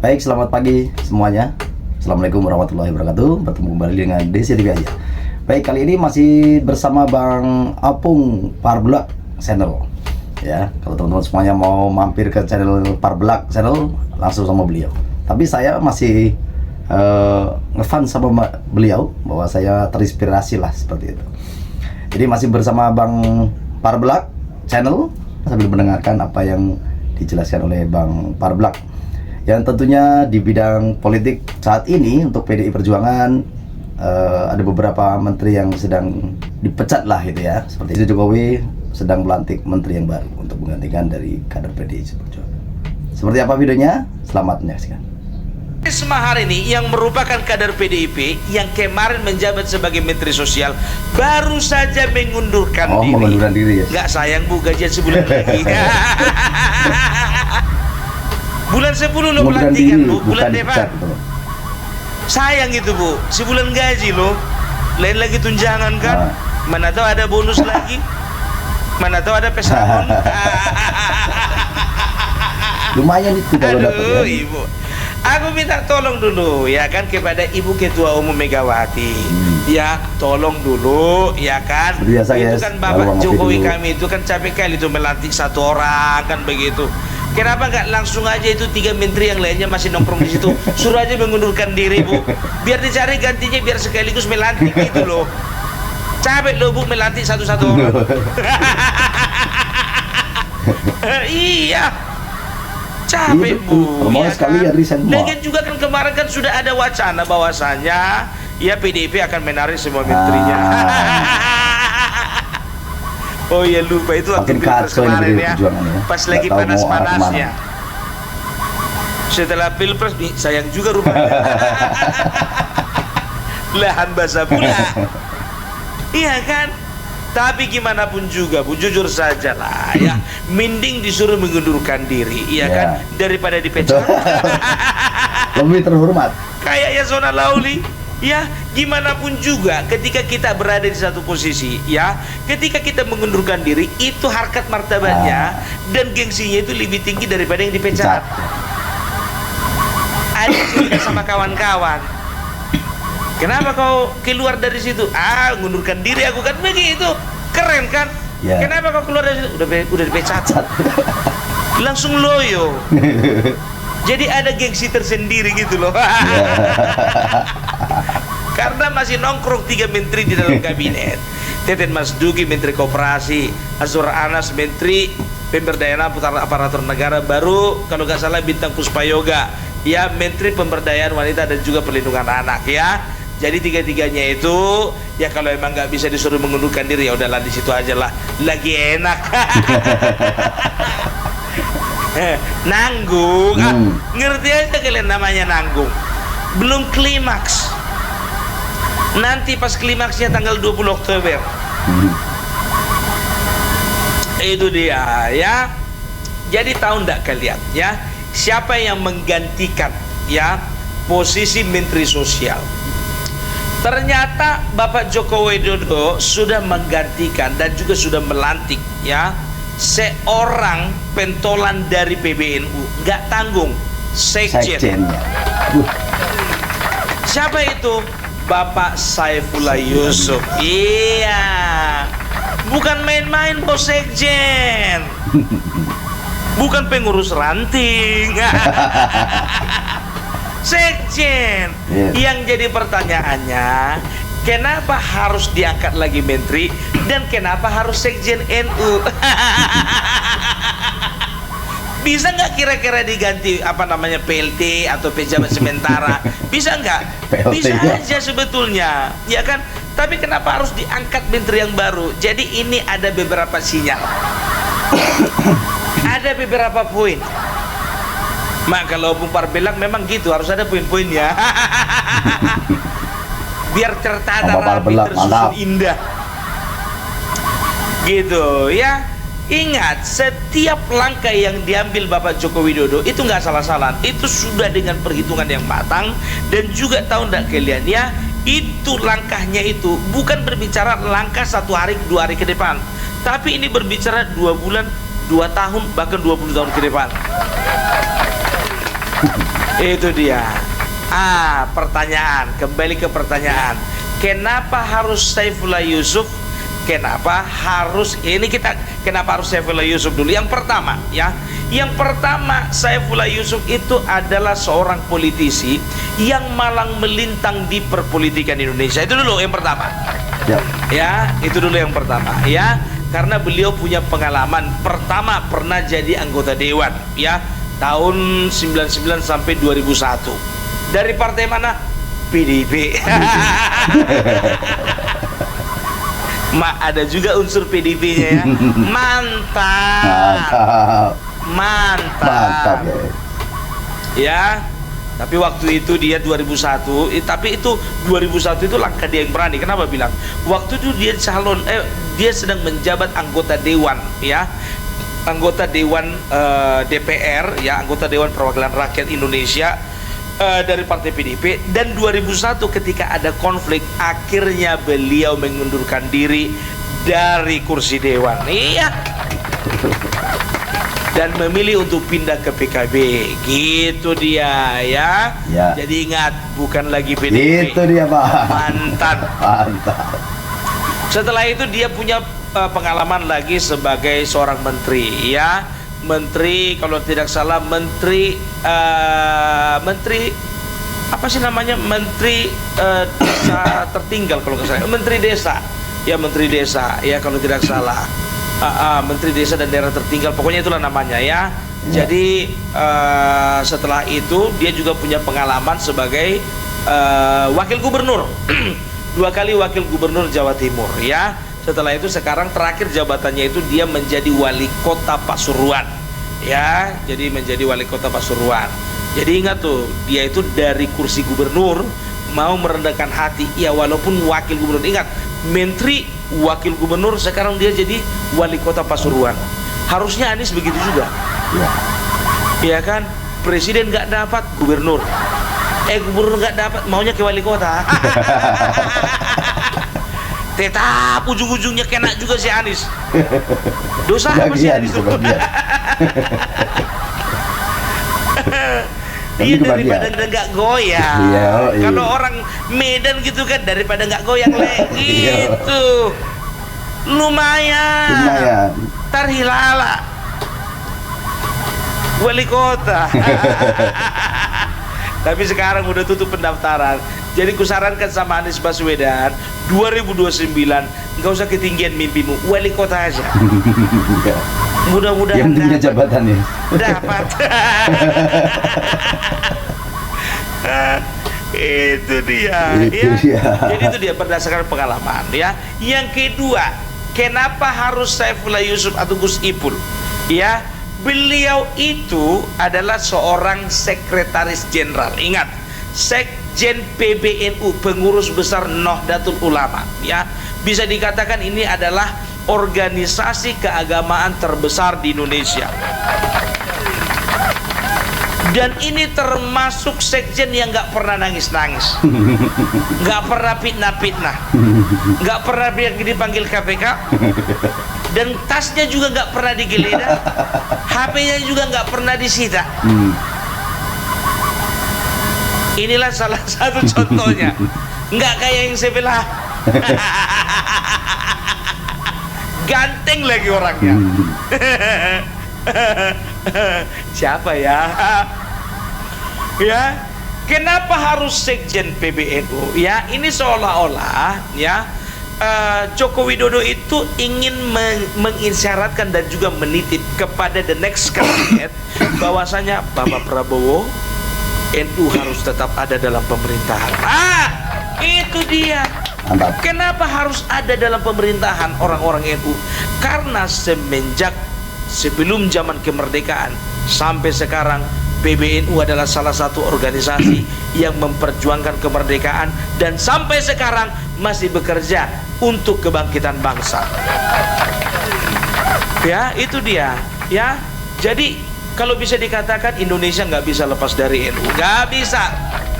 Baik, selamat pagi semuanya. Assalamualaikum warahmatullahi wabarakatuh. Bertemu kembali dengan Desi TV aja. Baik, kali ini masih bersama Bang Apung Parbelak Channel. Ya, kalau teman-teman semuanya mau mampir ke channel Parbelak Channel, langsung sama beliau. Tapi saya masih ngefans sama beliau, bahwa saya terinspirasi lah seperti itu. Jadi masih bersama Bang Parbelak Channel sambil mendengarkan apa yang dijelaskan oleh Bang Parbelak, yang tentunya di bidang politik saat ini untuk PDI Perjuangan ada beberapa menteri yang sedang dipecat lah gitu ya. Seperti itu Jokowi sedang melantik menteri yang baru untuk menggantikan dari kader PDI Perjuangan. Seperti apa videonya? Selamat menyaksikan. Risma hari ini yang merupakan kader PDIP yang kemarin menjabat sebagai Menteri Sosial baru saja mengundurkan diri. Mengundurkan diri ya? Nggak sayang bu, gajian sebulan lagi. Bulan 10 lo pelantikan bu, bulan depan. Sayang gitu bu, sebulan gaji lo, lain lagi tunjangan kan, mana tahu ada bonus lagi, mana tahu ada pesangon. Lumayan itu kalau dapat ya. Ibu, aku minta tolong dulu ya kan kepada Ibu Ketua Umum Megawati, ya tolong dulu ya kan. Biasa, itu guys, kan Bapak Jokowi kami itu kan capek kali itu melantik satu orang kan begitu. Kenapa nggak langsung aja itu 3 menteri yang lainnya masih nongkrong di situ, suruh aja mengundurkan diri bu, biar dicari gantinya, biar sekaligus melantik gitu loh. Capek loh bu melantik satu-satu orang. Iya, capek bu. Mau Ya sekali ya resign semua. Lagian juga kan kemarin kan sudah ada wacana bahwasanya ya PDIP akan menarik semua menterinya. Oh iya lupa itu waktu pilpres kemarin ya, pas lagi panas-panasnya. Setelah pilpres nih sayang juga rupanya. Lahan basah pula. Iya kan? Tapi gimana pun juga bu, jujur saja lah ya, mending disuruh mengundurkan diri, iya kan, daripada dipecat. Lebih terhormat. Kayak Yasona Lauli. Ya, gimana pun juga ketika kita berada di satu posisi, ya, ketika kita mengundurkan diri, itu harkat martabatnya dan gengsinya itu lebih tinggi daripada yang dipecat. Ada cerita sama kawan-kawan. Kenapa kau keluar dari situ? Mengundurkan diri aku kan begitu. Keren kan? Ya. Kenapa kau keluar dari situ? Udah dipecat. Langsung loyo. Jadi ada gengsi tersendiri gitu loh. Karena masih nongkrong 3 menteri di dalam kabinet. Teten Mas Duki Menteri Koperasi, Azwar Anas Menteri Pemberdayaan Aparatur Negara, baru kalau nggak salah Bintang Puspayoga ya Menteri Pemberdayaan Wanita dan juga Perlindungan Anak ya. Jadi 3-tiganya itu ya kalau emang nggak bisa disuruh mengundurkan diri ya udahlah di situ aja lah, lagi enak. Nanggung, ngerti aja kalian namanya nanggung. Belum klimaks. Nanti pas klimaksnya tanggal 20 Oktober. Itu dia ya. Jadi tahu ndak kalian ya, siapa yang menggantikan ya posisi Menteri Sosial? Ternyata Bapak Joko Widodo sudah menggantikan dan juga sudah melantik ya seorang pentolan dari PBNU, nggak tanggung, sekjen. Siapa itu? Bapak Saifullah Yusuf. Iya, bukan main-main bos sekjen, bukan pengurus ranting. Sekjen. Yang jadi pertanyaannya, kenapa harus diangkat lagi menteri dan kenapa harus sekjen NU? Bisa nggak kira-kira diganti apa namanya PLT atau pejabat sementara? Bisa nggak? Bisa aja sebetulnya, ya kan? Tapi kenapa harus diangkat menteri yang baru? Jadi ini ada beberapa sinyal, ada beberapa poin. Mak kalau Bung Parbelak memang gitu, harus ada poin-poinnya. Biar tertata rapi, tersusun indah. Gitu ya. Ingat, setiap langkah yang diambil Bapak Joko Widodo itu nggak salah-salah. Itu sudah dengan perhitungan yang matang. Dan juga tahu nggak kalian ya, itu langkahnya itu bukan berbicara langkah 1 hari 2 hari ke depan, tapi ini berbicara 2 bulan, 2 tahun, bahkan 20 tahun ke depan. Itu dia. Pertanyaan, kembali ke pertanyaan. Kenapa harus Saifullah Yusuf? Kenapa harus Saifullah Yusuf dulu? Yang pertama, ya. Yang pertama, Saifullah Yusuf itu adalah seorang politisi yang malang melintang di perpolitikan Indonesia. Itu dulu yang pertama. Ya, itu dulu yang pertama, ya. Karena beliau punya pengalaman. Pertama, pernah jadi anggota dewan, ya, tahun 99 sampai 2001. Dari partai mana? PDIP. Ada juga unsur PDIP-nya, ya. Mantap. Mantap. Ya. Tapi waktu itu dia 2001, tapi itu 2001 itu langkah dia yang berani. Kenapa bilang? Waktu itu dia dia sedang menjabat anggota dewan, ya. Anggota dewan DPR, ya, anggota Dewan Perwakilan Rakyat Indonesia dari partai PDIP. Dan 2001 ketika ada konflik, akhirnya beliau mengundurkan diri dari kursi dewan, iya, dan memilih untuk pindah ke PKB. Gitu dia, ya. Jadi ingat, bukan lagi PDIP. Itu dia, Pak. Mantan. Mantap. Setelah itu dia punya pengalaman lagi sebagai seorang menteri, ya. Menteri, kalau tidak salah, menteri apa sih namanya, menteri desa tertinggal kalau nggak salah, menteri desa, ya, menteri desa, ya, kalau tidak salah, menteri desa dan daerah tertinggal, pokoknya itulah namanya, ya. Jadi setelah itu dia juga punya pengalaman sebagai wakil gubernur. 2 kali wakil gubernur Jawa Timur, ya. Setelah itu sekarang terakhir jabatannya itu dia menjadi wali kota Pasuruan, ya. Jadi menjadi wali kota Pasuruan. Jadi ingat tuh, dia itu dari kursi gubernur mau merendahkan hati, ya, walaupun wakil gubernur. Ingat, menteri, wakil gubernur, sekarang dia jadi wali kota Pasuruan. Harusnya Anies begitu juga, ya kan? Presiden nggak dapat, gubernur. Gubernur nggak dapat, maunya ke wali kota. Tetap ujung-ujungnya kena juga si Anies. Dosa apa sih Anies? Dia daripada nggak goyang. Kalau orang Medan gitu kan, daripada nggak goyang gitu. Lumayan. Tarhilala wali kota. Tapi sekarang udah tutup pendaftaran. Jadi kusarankan sama Anies Baswedan, 2029 nggak usah ketinggian mimpimu, wali kota aja. Mudah-mudahan yang punya jabatannya dapat. Itu dia, ya. Jadi itu dia berdasarkan pengalaman, ya. Yang kedua, kenapa harus Saifullah Yusuf atau Gus Ipul? Ya, beliau itu adalah seorang sekretaris jenderal. Ingat, Sekjen PBNU, pengurus besar Nahdlatul Ulama, ya. Bisa dikatakan ini adalah organisasi keagamaan terbesar di Indonesia. Dan ini termasuk sekjen yang nggak pernah nangis-nangis, nggak pernah fitnah-fitnah, nggak pernah dipanggil KPK, dan tasnya juga nggak pernah digeledah, HP-nya juga nggak pernah disita. Inilah salah satu contohnya. Nggak kayak yang sebelah. Ganteng lagi orangnya. Siapa ya? Ya, kenapa harus sekjen PBNU? Ya, ini seolah-olah, ya, Joko Widodo itu ingin mengisyaratkan dan juga menitip kepada the next cabinet bahwasanya Bapak Prabowo, NU harus tetap ada dalam pemerintahan. Itu dia. Mantap. Kenapa harus ada dalam pemerintahan orang-orang NU? Karena semenjak sebelum zaman kemerdekaan sampai sekarang, PBNU adalah salah satu organisasi yang memperjuangkan kemerdekaan dan sampai sekarang masih bekerja untuk kebangkitan bangsa. Ya, itu dia. Ya, jadi kalau bisa dikatakan Indonesia nggak bisa lepas dari NU, nggak bisa.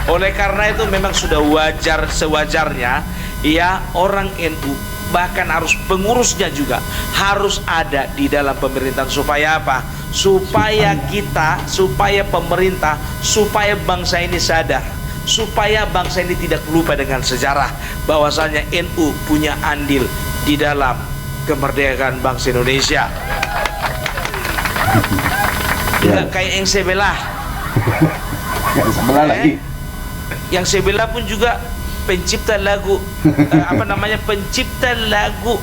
Oleh karena itu memang sudah wajar sewajarnya, ya, orang NU bahkan harus pengurusnya juga harus ada di dalam pemerintahan. Supaya apa? supaya kita, supaya pemerintah, supaya bangsa ini sadar, supaya bangsa ini tidak lupa dengan sejarah bahwasanya NU punya andil di dalam kemerdekaan bangsa Indonesia. Enggak kayak yang sebelah. Yang sebelah lagi. Yang sebelah pun juga pencipta lagu pencipta lagu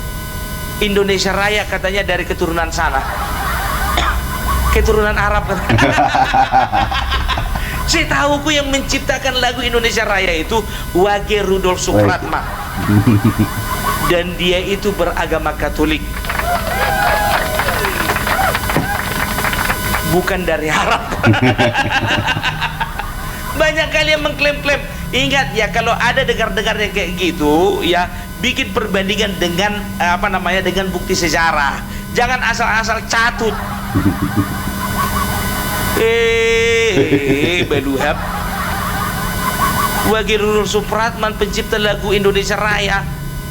Indonesia Raya, katanya dari keturunan sana. Keturunan Arab. Saya tahu ku yang menciptakan lagu Indonesia Raya itu Wage Rudolf Supratman. Dan dia itu beragama Katolik. Bukan dari Arab. Banyak kali yang mengklaim-klaim. Ingat ya, kalau ada dengar-dengar yang kayak gitu ya, bikin perbandingan dengan dengan bukti sejarah. Jangan asal-asal catut. Beluhab. Wage Rudolf Supratman pencipta lagu Indonesia Raya,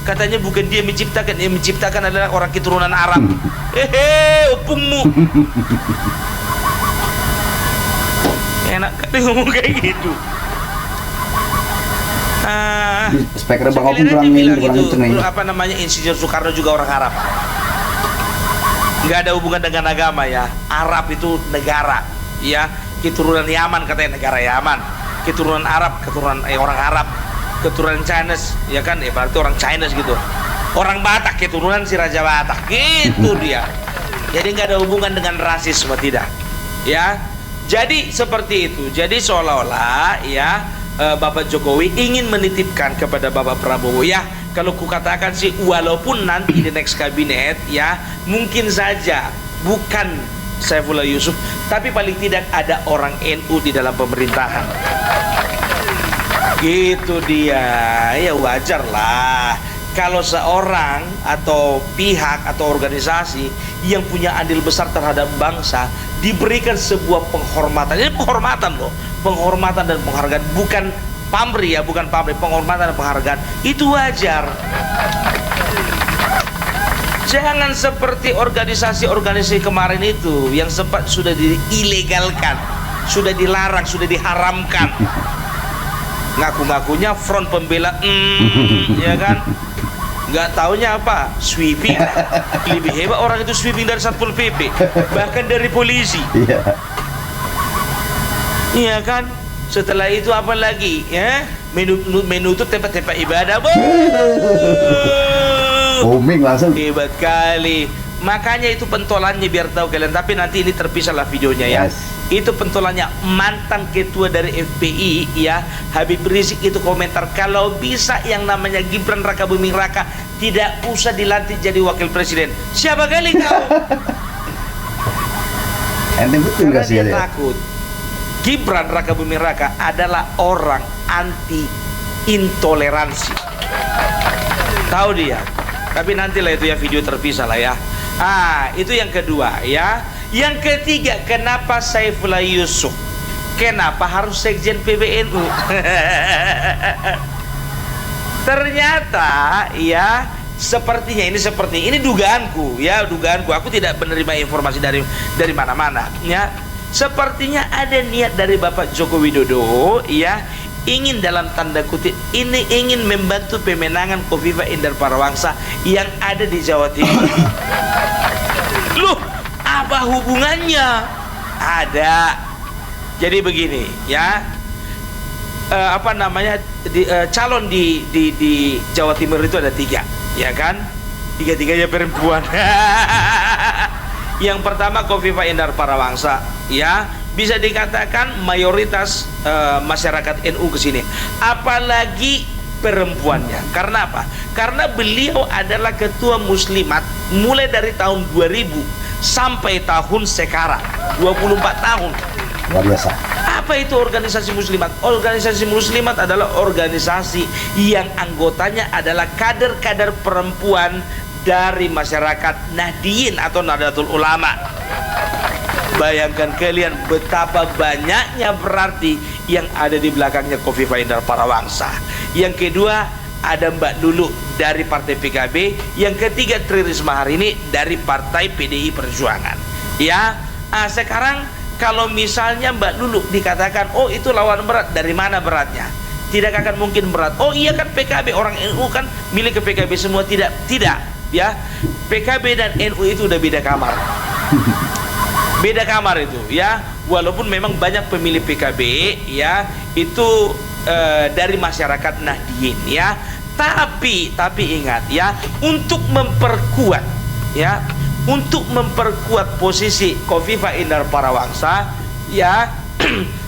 katanya bukan dia menciptakan, yang menciptakan adalah orang keturunan Arab. Opungmu. Enak kali ngomong kayak gitu. Speaker Bang Opung kurang itu Insinyur Soekarno juga orang Arab. Nggak ada hubungan dengan agama ya. Arab itu negara, ya, keturunan Yaman, katanya negara Yaman. Keturunan Arab, keturunan orang Arab. Keturunan Chinese, ya kan, ya berarti orang Chinese gitu. Orang Batak, keturunan si Raja Batak, gitu dia. Jadi nggak ada hubungan dengan rasisme, tidak, ya. Jadi seperti itu. Jadi seolah-olah ya, Bapak Jokowi ingin menitipkan kepada Bapak Prabowo, ya, kalau kukatakan sih, walaupun nanti di next kabinet ya, mungkin saja bukan Saifullah Yusuf, tapi paling tidak ada orang NU di dalam pemerintahan. Gitu dia. Ya wajar lah kalau seorang atau pihak atau organisasi yang punya andil besar terhadap bangsa diberikan sebuah penghormatan. Ini penghormatan loh, penghormatan dan penghargaan, bukan pamrih ya, bukan pamrih, penghormatan dan penghargaan. Itu wajar. Jangan seperti organisasi-organisasi kemarin itu yang sempat sudah diilegalkan, sudah dilarang, sudah diharamkan. Ngaku-ngakunya front pembela, ya kan? Nggak taunya apa? Sweeping. Lebih hebat orang itu sweeping dari Satpol PP, bahkan dari polisi. Iya kan? Setelah itu apa lagi? Ya, menutup tempat-tempat ibadah. Booming langsung. Hebat kali. Makanya itu pentolannya, biar tahu kalian. Tapi nanti ini terpisahlah videonya ya. Itu pentolannya mantan ketua dari FPI ya, Habib Rizik, itu komentar, kalau bisa yang namanya Gibran Raka Buming Raka tidak usah dilantik jadi wakil presiden. Siapa kali kau? Ente betul gak sih? Dia takut Gibran Raka Buming Raka adalah orang anti intoleransi. Tahu dia. Tapi nantilah itu ya, video terpisah lah ya. Itu yang kedua ya. Yang ketiga, kenapa Saifullah Yusuf? Kenapa harus sekjen PBNU? Ternyata ya, sepertinya ini dugaanku ya, dugaanku. Aku tidak menerima informasi dari mana-mana ya. Sepertinya ada niat dari Bapak Joko Widodo ya, ingin dalam tanda kutip ini ingin membantu pemenangan Kofifa Indar Parawansa yang ada di Jawa Timur. Loh, apa hubungannya? Ada. Jadi begini ya, calon di Jawa Timur itu ada 3, ya kan? 3-3-nya perempuan. Yang pertama Kofifa Indar Parawansa, ya, bisa dikatakan mayoritas masyarakat NU ke sini. Apalagi perempuannya. Karena apa? Karena beliau adalah ketua muslimat mulai dari tahun 2000 sampai tahun sekarang, 24 tahun. Luar biasa. Apa itu organisasi muslimat? Organisasi muslimat adalah organisasi yang anggotanya adalah kader-kader perempuan dari masyarakat Nahdien atau Nahdlatul Ulama. Bayangkan kalian betapa banyaknya berarti yang ada di belakangnya Kofifa Indar Parawansa. Yang kedua ada Mbak Lulu dari Partai PKB. Yang ketiga Tri Risma hari ini dari Partai PDI Perjuangan. Ya, Sekarang kalau misalnya Mbak Lulu dikatakan, oh itu lawan berat, dari mana beratnya? Tidak akan mungkin berat. Oh iya kan PKB, orang NU kan milik ke PKB semua. Tidak ya. PKB dan NU itu udah beda kamar. Beda kamar itu ya. Walaupun memang banyak pemilih PKB ya, itu dari masyarakat Nahdien ya. Tapi ingat ya, untuk memperkuat ya, untuk memperkuat posisi Khofifah Indar Parawangsa ya,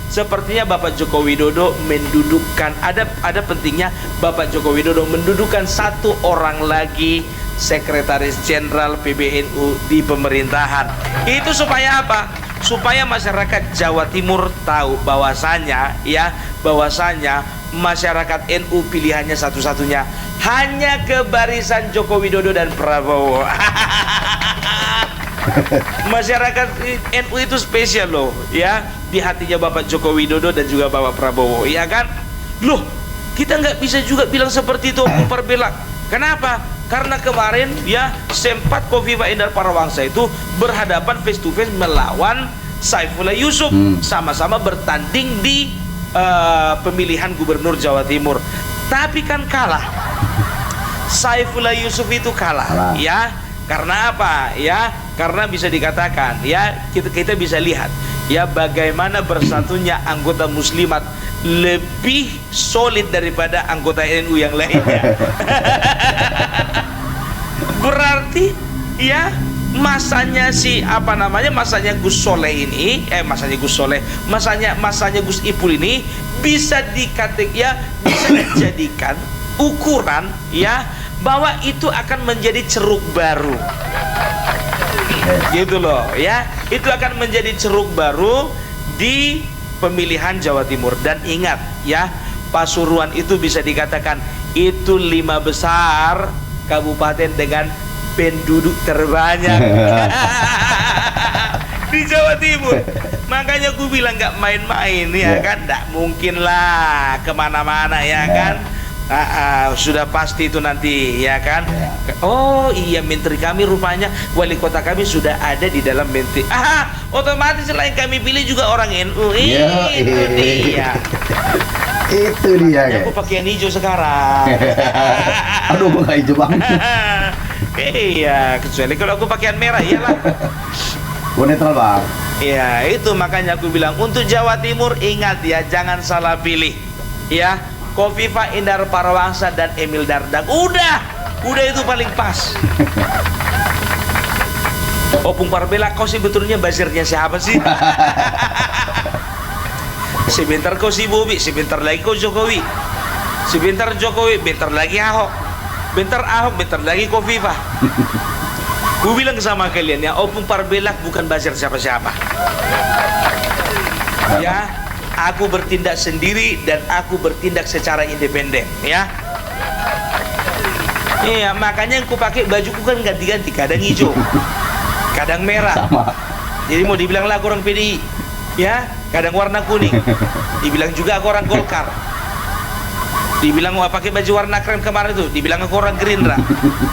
sepertinya Bapak Joko Widodo mendudukkan, ada pentingnya Bapak Joko Widodo mendudukkan satu orang lagi Sekretaris Jenderal PBNU di pemerintahan. Itu supaya apa? Supaya masyarakat Jawa Timur tahu bahwasanya ya, bahwasanya masyarakat NU pilihannya satu-satunya hanya ke barisan Joko Widodo dan Prabowo. Masyarakat NU itu spesial loh ya, di hatinya Bapak Joko Widodo dan juga Bapak Prabowo, ya kan? Loh, kita nggak bisa juga bilang seperti itu, Opung Parbelak. Kenapa? Karena kemarin ya sempat Khofifah Indar Parawangsa itu berhadapan face to face melawan Saifullah Yusuf, sama-sama bertanding di pemilihan gubernur Jawa Timur, tapi kan kalah. Saifullah Yusuf itu kalah ya. Karena apa ya? Karena bisa dikatakan ya, kita bisa lihat ya bagaimana bersatunya anggota muslimat lebih solid daripada anggota NU yang lainnya. Berarti ya masanya masanya Gus Soleh ini, masanya Gus Soleh, masanya Gus Ipul ini bisa bisa dijadikan ukuran ya, bahwa itu akan menjadi ceruk baru. Gitu loh ya, itu akan menjadi ceruk baru di pemilihan Jawa Timur. Dan ingat ya, Pasuruan itu bisa dikatakan itu 5 besar kabupaten dengan penduduk terbanyak di Jawa Timur. Makanya aku bilang nggak main-main ya kan, nggak mungkin lah kemana-mana ya kan. Sudah pasti itu nanti ya kan. Oh iya, menteri kami rupanya, wali kota kami sudah ada di dalam menteri. Otomatis selain kami pilih juga orang NU. Itu dia. Itu dia. Aku pakaian hijau sekarang. Aduh, kok hijau banget. Iya, kecuali kalau aku pakaian merah, iyalah. Gua netral, Bang. Iya, itu makanya aku bilang untuk Jawa Timur ingat ya, jangan salah pilih. Ya, Khofifah Indar Parawangsa dan Emil Dardak. Udah itu paling pas. Opung Parbelak, kau sebetulnya basirnya siapa sih? Sebentar kau si Bobi, sebentar lagi kau Jokowi. Sebentar Jokowi, bentar lagi Ahok. Bentar Ahok, bentar lagi Khofifah. Gue bilang sama kalian ya, Opung Parbelak bukan basir siapa-siapa. Ya, aku bertindak sendiri dan aku bertindak secara independen ya. Iya, makanya aku pakai bajuku kan ganti-ganti, kadang hijau, kadang merah. Sama. Jadi mau dibilang lah aku orang PDI ya, kadang warna kuning. Dibilang juga aku orang Golkar. Dibilang mau pakai baju warna krem kemarin itu, dibilang aku orang Gerindra.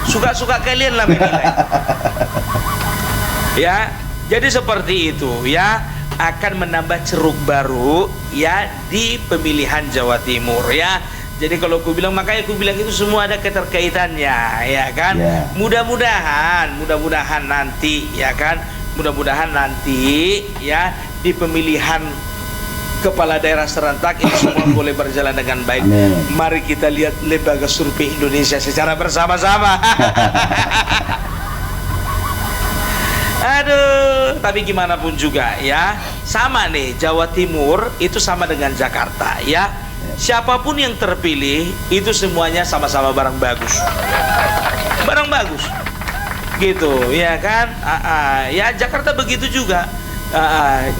Suka-suka kalian lah menilai. Ya, jadi seperti itu ya, akan menambah ceruk baru ya di pemilihan Jawa Timur ya. Jadi kalau aku bilang, makanya aku bilang itu semua ada keterkaitannya ya kan. Mudah-mudahan nanti ya kan, mudah-mudahan nanti ya di pemilihan kepala daerah serentak ini semua boleh berjalan dengan baik. Amin. Mari kita lihat lembaga survei Indonesia secara bersama-sama. Aduh, tapi gimana pun juga ya, sama nih, Jawa Timur itu sama dengan Jakarta ya. Siapapun yang terpilih itu semuanya sama-sama barang bagus. Barang bagus. Gitu, ya kan? Ya Jakarta begitu juga.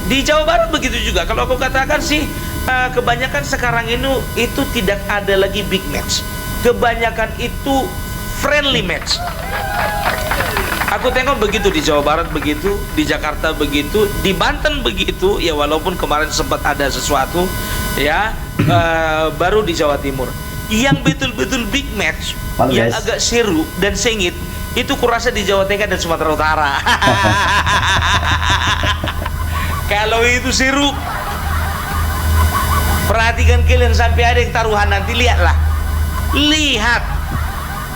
Di Jawa Barat begitu juga. Kalau aku katakan sih, kebanyakan sekarang ini itu tidak ada lagi big match. Kebanyakan itu friendly match. Aku tengok begitu di Jawa Barat begitu, di Jakarta begitu, di Banten begitu. Ya walaupun kemarin sempat ada sesuatu, ya baru di Jawa Timur. Yang betul-betul big match, yang agak seru dan sengit, itu kurasa di Jawa Tengah dan Sumatera Utara. Kalau itu sirup, perhatikan kalian sampai ada yang taruhan nanti, lihatlah. Lihat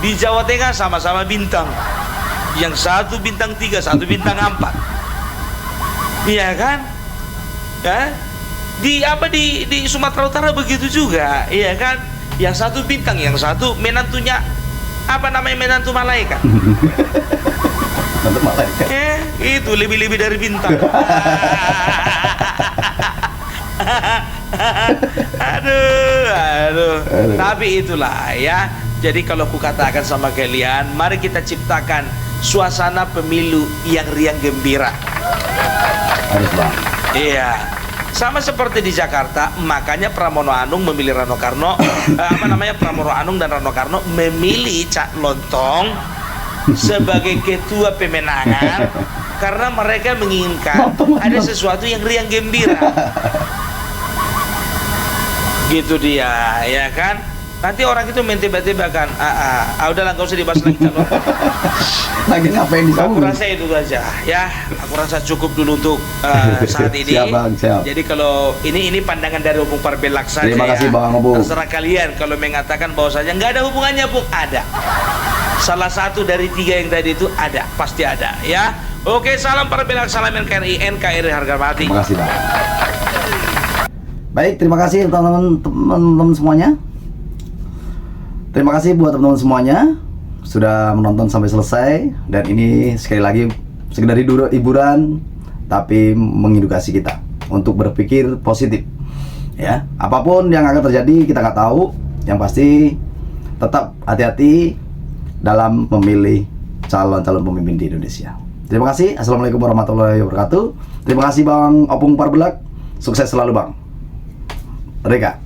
di Jawa Tengah sama-sama bintang. Yang satu bintang 3, satu bintang 4. Iya kan? Ya? Di Sumatera Utara begitu juga, iya kan? Yang satu bintang, yang satu menantunya menantu malaikat. Menantu malaikat. Itu lebih-lebih dari bintang. aduh. Tapi itulah ya. Jadi kalau ku katakan sama kalian, mari kita ciptakan suasana pemilu yang riang gembira. Harus Bang. Iya. Sama seperti di Jakarta, makanya Pramono Anung memilih Rano Karno, Pramono Anung dan Rano Karno memilih Cak Lontong sebagai ketua pemenangan karena mereka menginginkan ada sesuatu yang riang gembira. Gitu dia, ya kan? Nanti orang itu main tiba-tiba kan, udahlah nggak usah dibahas lagi Cak Lontong. Lagi ngapain di Aku sana? rasa itu saja, ya. Aku rasa cukup dulu untuk saat ini. Siap Bang, siap. Jadi kalau ini pandangan dari Opung Parbelak saja. Terima kasih ya. Bang Opung. Terserah kalian kalau mengatakan bahwasanya nggak ada hubungannya, Bung, ada. Salah satu dari 3 yang tadi itu ada, pasti ada, ya. Oke, salam Parbelak, salam NKRI harga mati. Terima kasih Bang. Baik, terima kasih teman-teman semuanya. Terima kasih buat teman-teman semuanya sudah menonton sampai selesai, dan ini sekali lagi sekedar hiburan tapi mengedukasi kita untuk berpikir positif, ya. Apapun yang akan terjadi kita nggak tahu, yang pasti tetap hati-hati dalam memilih calon-calon pemimpin di Indonesia. Terima kasih. Assalamualaikum warahmatullahi wabarakatuh. Terima kasih Bang Opung Parbelak, sukses selalu Bang. Reka.